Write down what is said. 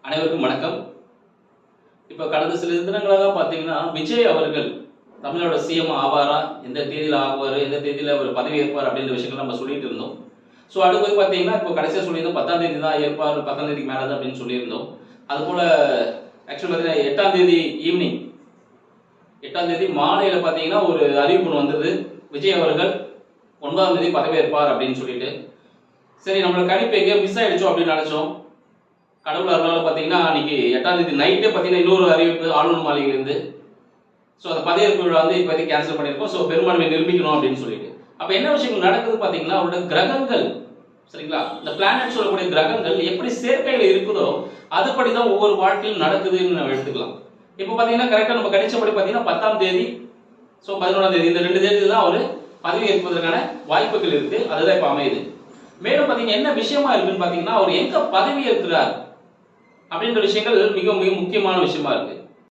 அனைவருக்கும் வணக்கம். இப்போ கடந்த சில தினங்களாக பார்த்தீங்கன்னா விஜய் அவர்கள் தமிழோட சிஎம் ஆவாரா, எந்த தேதியில் ஆகுவார், எந்த தேதியில் அவர் பதவி ஏற்பார் அப்படின்ற விஷயங்கள் நம்ம சொல்லிட்டு இருந்தோம். ஸோ அடுத்து பார்த்தீங்கன்னா இப்போ கடைசியாக சொல்லியிருந்தோம் 10ஆம் தேதி தான் ஏற்பார், 10ஆம் தேதிக்கு மேலே தான் அப்படின்னு சொல்லியிருந்தோம். அதுபோல் ஆக்சுவலி பார்த்தீங்கன்னா 8ஆம் தேதி ஈவினிங் 8ஆம் தேதி மாலையில் பார்த்தீங்கன்னா ஒரு அறிவிப்பு வந்தது, விஜய் அவர்கள் 9ஆம் தேதி பதவி ஏற்பார் அப்படின்னு சொல்லிட்டு. சரி, நம்மளோட கணிப்பு எங்கேயோ மிஸ் ஆயிடுச்சோம் அப்படின்னு நினச்சோம். கடவுள் அருளால் பார்த்தீங்கன்னா அன்னைக்கு 8ஆம் தேதி நைட்டே பார்த்தீங்கன்னா இன்னொரு அறிவிப்பு ஆளுநர் மாளிகையிலேருந்து. ஸோ அந்த பதவியேற்பு விழா வந்து இப்போதைக்கு கேன்சல் பண்ணியிருக்கோம். ஸோ பெரும்பான்மை நிரூபிக்கணும் அப்படின்னு சொல்லிட்டு. அப்போ என்ன விஷயங்கள் நடக்குது பார்த்தீங்கன்னா, அவரோட கிரகங்கள், சரிங்களா, இந்த பிளானட் சொல்லக்கூடிய கிரகங்கள் எப்படி சேர்க்கையில் இருக்குதோ அதுபடி தான் ஒவ்வொரு வாழ்க்கையிலும் நடக்குதுன்னு நம்ம எடுத்துக்கலாம். இப்போ பார்த்தீங்கன்னா கரெக்டாக நம்ம கணிச்சபடி பார்த்தீங்கன்னா 10ஆம் தேதி, ஸோ 11ஆம் தேதி, இந்த 2 தேதி தான் அவர் பதவி ஏற்பதற்கான வாய்ப்புகள் இருக்கு. அதுதான் இப்போ அமையுது. மேலும் பார்த்தீங்கன்னா என்ன விஷயமா இருக்குன்னு பார்த்தீங்கன்னா, அவர் எங்க பதவி ஏற்கிறார் அப்படின்ற விஷயங்கள் மிக மிக முக்கியமான விஷயமா இருக்கு.